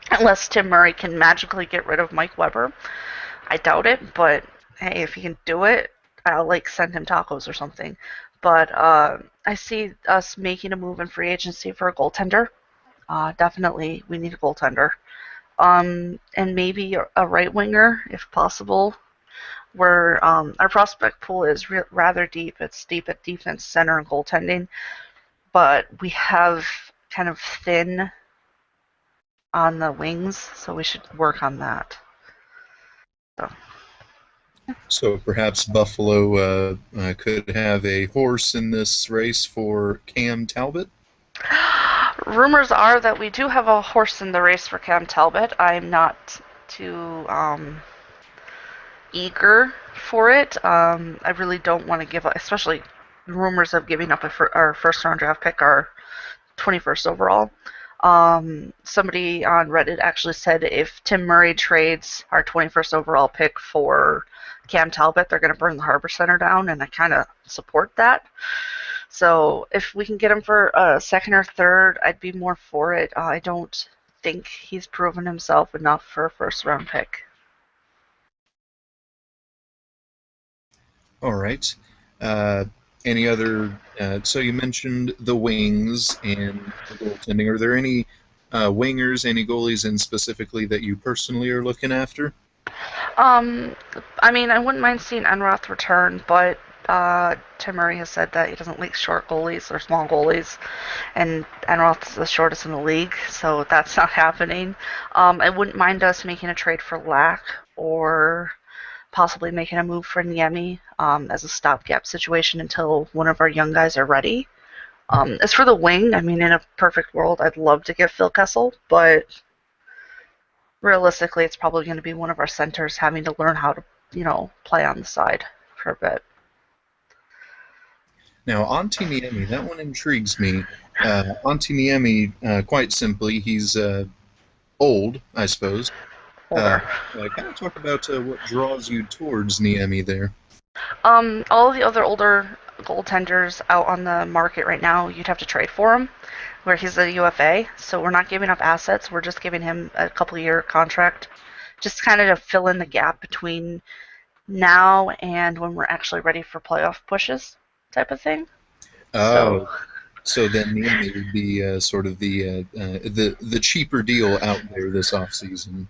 Unless Tim Murray can magically get rid of Mike Weber. I doubt it, but hey, if he can do it, I'll send him tacos or something. But I see us making a move in free agency for a goaltender. Definitely, we need a goaltender. And maybe a right winger, if possible. Where our prospect pool is rather deep. It's deep at defense, center, and goaltending. But we have kind of thin on the wings, so we should work on that. So perhaps Buffalo could have a horse in this race for Cam Talbot? Rumors are that we do have a horse in the race for Cam Talbot. I'm not too eager for it. I really don't want to give up, especially rumors of giving up our first-round draft pick, our 21st overall. Somebody on Reddit actually said if Tim Murray trades our 21st overall pick for Cam Talbot, they're going to burn the Harbor Center down, and I kind of support that. So if we can get him for a second or third, I'd be more for it. I don't think he's proven himself enough for a first-round pick. All right. Any other? So you mentioned the wings and the goaltending. Are there any wingers, any goalies in specifically that you personally are looking after? I mean, I wouldn't mind seeing Enroth return, but Tim Murray has said that he doesn't like short goalies or small goalies, and Enroth's the shortest in the league, so that's not happening. I wouldn't mind us making a trade for Lack or possibly making a move for Niemi as a stopgap situation until one of our young guys are ready. As for the wing, I mean, in a perfect world, I'd love to get Phil Kessel, but realistically, it's probably going to be one of our centers having to learn how to, play on the side for a bit. Now, Antti Niemi, that one intrigues me. Antti Niemi, quite simply, he's old, I suppose. Older. Kind of talk about what draws you towards Niemi there. All the other older goaltenders out on the market right now, you'd have to trade for him, where he's a UFA. So we're not giving up assets. We're just giving him a couple-year contract, just kind of to fill in the gap between now and when we're actually ready for playoff pushes, type of thing. Oh, so then Niemi would be sort of the cheaper deal out there this offseason.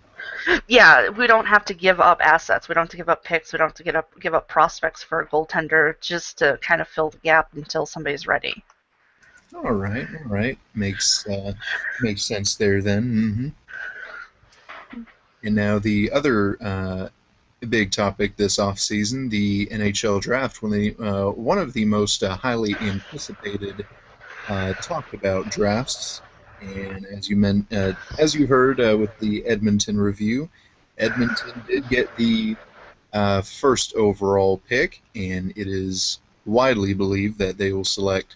Yeah, we don't have to give up assets. We don't have to give up picks. We don't have to give up prospects for a goaltender just to kind of fill the gap until somebody's ready. All right. Makes sense there then. Mm-hmm. And now the other big topic this offseason, the NHL draft, one of the most highly anticipated, talked about drafts. And as you heard with the Edmonton review, Edmonton did get the first overall pick, and it is widely believed that they will select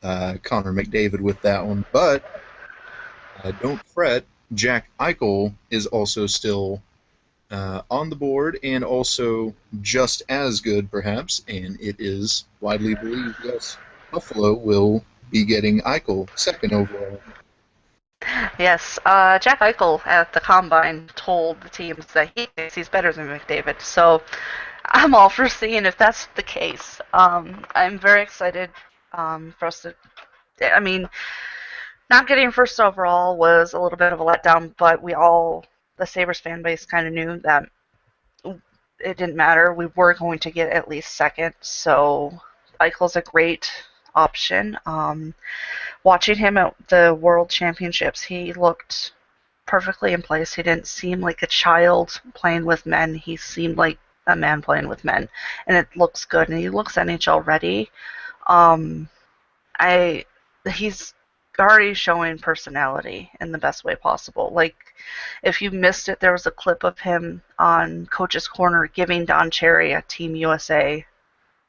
Connor McDavid with that one. But don't fret, Jack Eichel is also still on the board and also just as good, perhaps, and it is widely believed, yes, Buffalo will be getting Eichel second overall. Yes, Jack Eichel at the Combine told the teams that he thinks he's better than McDavid, so I'm all for seeing if that's the case. I'm very excited for us to, I mean, not getting first overall was a little bit of a letdown, but the Sabres fan base kind of knew that it didn't matter. We were going to get at least second, so Eichel's a great option. Watching him at the World Championships, he looked perfectly in place. He didn't seem like a child playing with men. He seemed like a man playing with men, and it looks good. And he looks NHL ready. He's already showing personality in the best way possible. Like, if you missed it, there was a clip of him on Coach's Corner giving Don Cherry a Team USA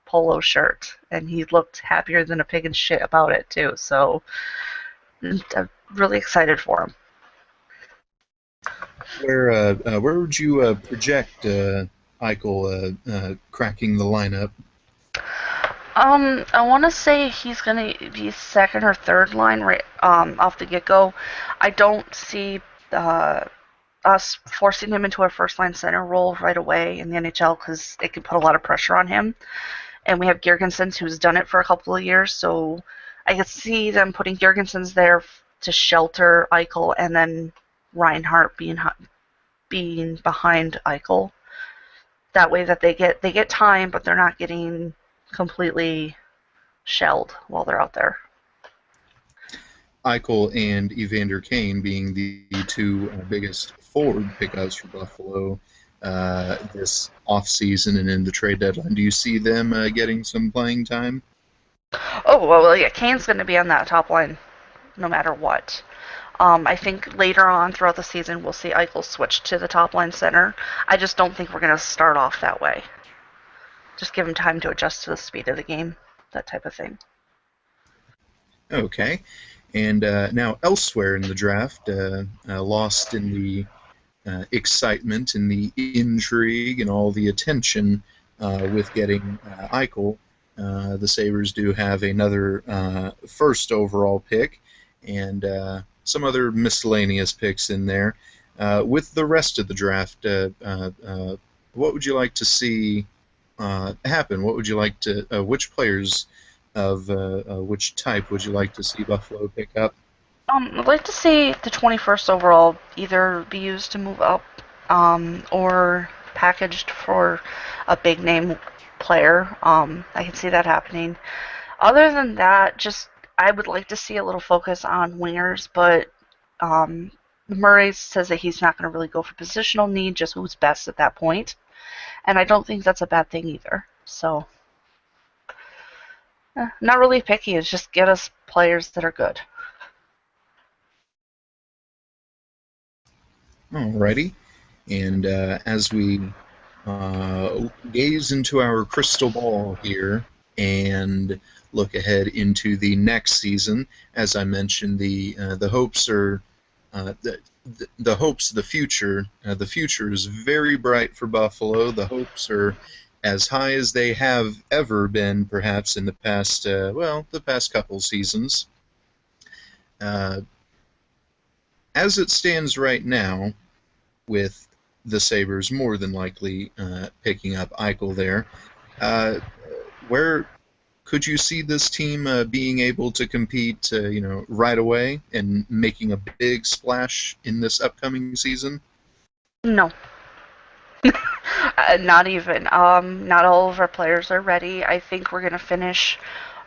polo shirt, and he looked happier than a pig in shit about it too. So I'm really excited for him. Where would you project Eichel cracking the lineup? I want to say he's gonna be second or third line right off the get-go. I don't see us forcing him into a first-line center role right away in the NHL because it could put a lot of pressure on him. And we have Girgensons who's done it for a couple of years, so I could see them putting Girgensons there to shelter Eichel, and then Reinhart being behind Eichel. That way that they get time, but they're not getting completely shelled while they're out there. Eichel and Evander Kane being the two biggest forward pickups for Buffalo this offseason and in the trade deadline. Do you see them getting some playing time? Oh, well, yeah, Kane's going to be on that top line no matter what. I think later on throughout the season we'll see Eichel switch to the top line center. I just don't think we're going to start off that way. Just give him time to adjust to the speed of the game, that type of thing. Okay. And now elsewhere in the draft, lost in the excitement and the intrigue and all the attention with getting Eichel, the Sabres do have another first overall pick, and some other miscellaneous picks in there. With the rest of the draft, what would you like to see happen? What would you like to? Which players of which type would you like to see Buffalo pick up? I'd like to see the 21st overall either be used to move up, or packaged for a big name player. I can see that happening. Other than that, just I would like to see a little focus on wingers, but Murray says that he's not going to really go for positional need, just who's best at that point. And I don't think that's a bad thing either. So, not really picky. It's just get us players that are good. Alrighty. And as we gaze into our crystal ball here and look ahead into the next season, as I mentioned, the hopes are the hopes of the future. The future is very bright for Buffalo. The hopes are as high as they have ever been, perhaps in the past. The past couple seasons. As it stands right now, with the Sabres more than likely picking up Eichel there. Where could you see this team being able to compete, right away and making a big splash in this upcoming season? No. Not even. Not all of our players are ready. I think we're going to finish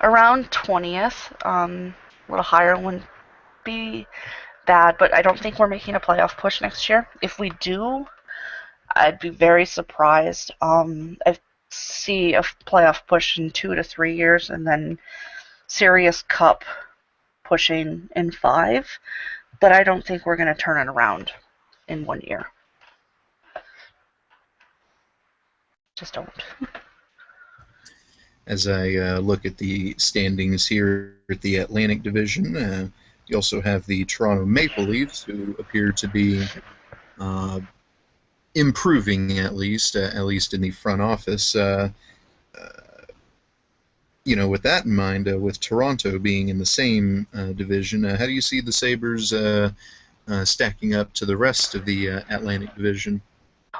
around 20th. A little higher wouldn't be bad, but I don't think we're making a playoff push next year. If we do, I'd be very surprised. I see a playoff push in 2 to 3 years, and then serious cup pushing in 5. But I don't think we're going to turn it around in 1 year. Just don't. As I look at the standings here at the Atlantic Division, you also have the Toronto Maple Leafs, who appear to be improving at least in the front office. With that in mind, with Toronto being in the same division, how do you see the Sabres stacking up to the rest of the Atlantic Division?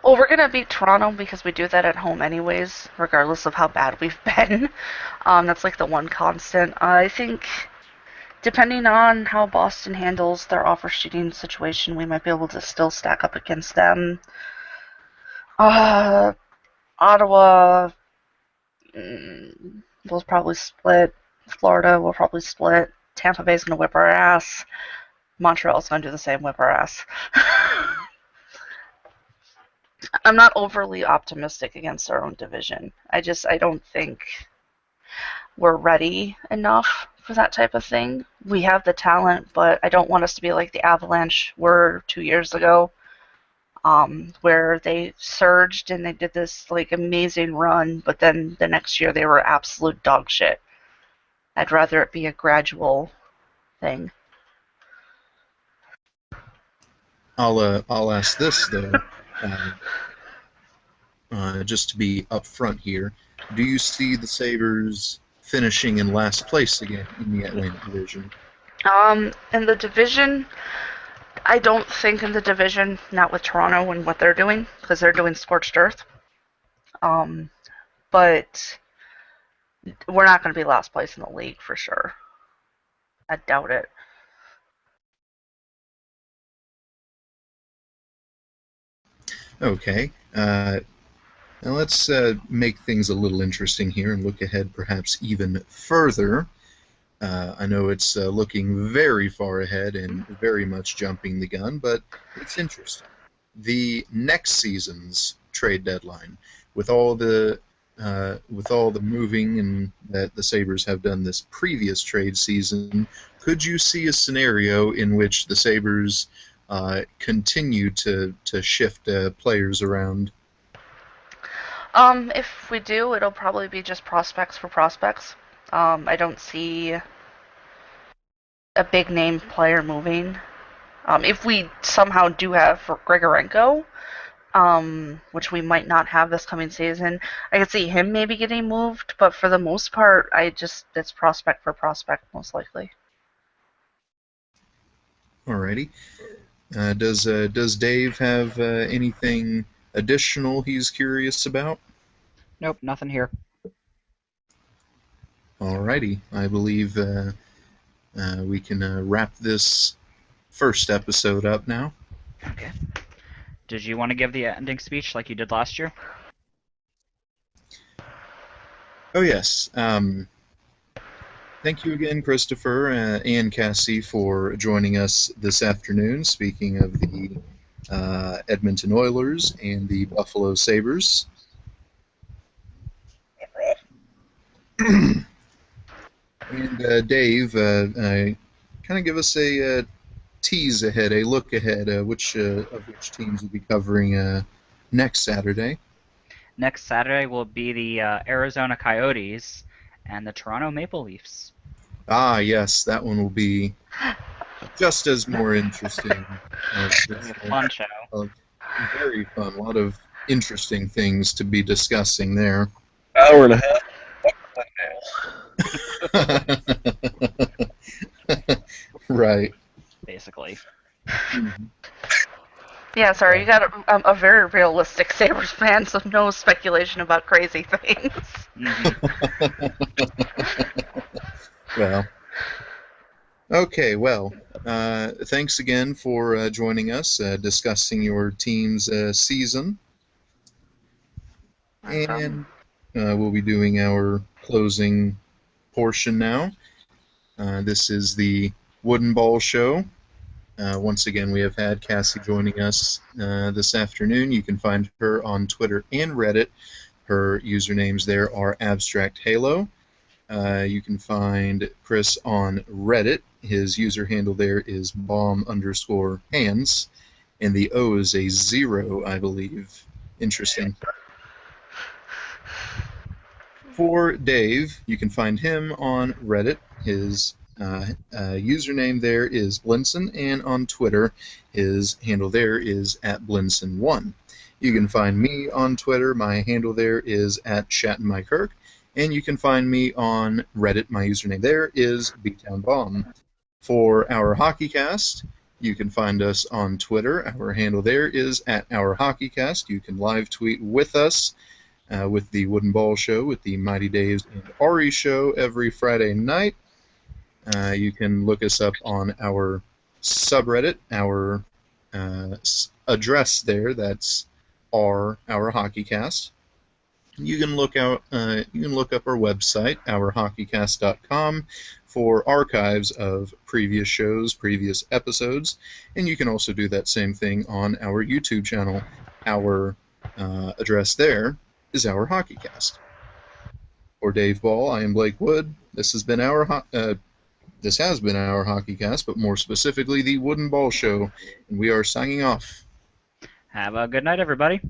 Well, we're going to beat Toronto because we do that at home anyways, regardless of how bad we've been. That's like the one constant. I think depending on how Boston handles their offer sheeting situation, we might be able to still stack up against them. Ottawa will probably split. Florida will probably split. Tampa Bay's going to whip our ass. Montreal's going to do the same, whip our ass. I'm not overly optimistic against our own division. I don't think we're ready enough for that type of thing. We have the talent, but I don't want us to be like the Avalanche were 2 years ago, where they surged and they did this like amazing run, but then the next year they were absolute dog shit. I'd rather it be a gradual thing. I'll ask this though, just to be upfront here. Do you see the Sabres finishing in last place again in the Atlantic Division? In the division, I don't think in the division, not with Toronto and what they're doing, because they're doing scorched earth. But we're not going to be last place in the league for sure. I doubt it. Okay. Now let's make things a little interesting here and look ahead perhaps even further. I know it's looking very far ahead and very much jumping the gun, but it's interesting. The next season's trade deadline, with all the moving and that the Sabres have done this previous trade season, could you see a scenario in which the Sabres continue to shift players around? If we do, it'll probably be just prospects for prospects. I don't see a big name player moving. If we somehow do have Grigorenko, which we might not have this coming season, I could see him maybe getting moved, but for the most part, it's prospect for prospect most likely. Alrighty. Does Dave have anything additional he's curious about? Nope, nothing here. Alrighty. I believe we can wrap this first episode up now. Okay. Did you want to give the ending speech like you did last year? Oh, yes. Thank you again, Christopher and Cassie, for joining us this afternoon, speaking of the Edmonton Oilers and the Buffalo Sabres. And Dave, kind of give us a tease ahead, a look ahead, of which teams will be covering next Saturday. Next Saturday will be the Arizona Coyotes and the Toronto Maple Leafs. Ah, yes, that one will be just as more interesting. Fun show. Very fun. A lot of interesting things to be discussing there. Hour and a half. Right. Basically. Yeah, sorry, you got a very realistic Sabres fan, so no speculation about crazy things. Well. Okay, well, thanks again for joining us, discussing your team's season. And we'll be doing our closing portion now. This is the Wooden Ball Show. Once again, we have had Cassie joining us this afternoon. You can find her on Twitter and Reddit. Her usernames there are Abstract Halo. You can find Chris on Reddit. His user handle there is bomb_hands, and the O is a 0, I believe. Interesting. For Dave, you can find him on Reddit. His username there is Blinson, and on Twitter, his handle there is @Blinson1. You can find me on Twitter. My handle there is @ShattonMyKirk. And you can find me on Reddit. My username there is BtownBomb. For our HockeyCast, you can find us on Twitter. Our handle there is @OurHockeyCast. You can live tweet with us with the Wooden Ball Show, with the Mighty Daves and Ari Show every Friday night. You can look us up on our subreddit. Our address there, that's our HockeyCast. You can look up our website, ourhockeycast.com, for archives of previous shows, previous episodes, and you can also do that same thing on our YouTube channel. Our address there is Our HockeyCast. For Dave Ball, I am Blake Wood. This has been our HockeyCast, but more specifically the Wooden Ball Show, and we are signing off. Have a good night, everybody.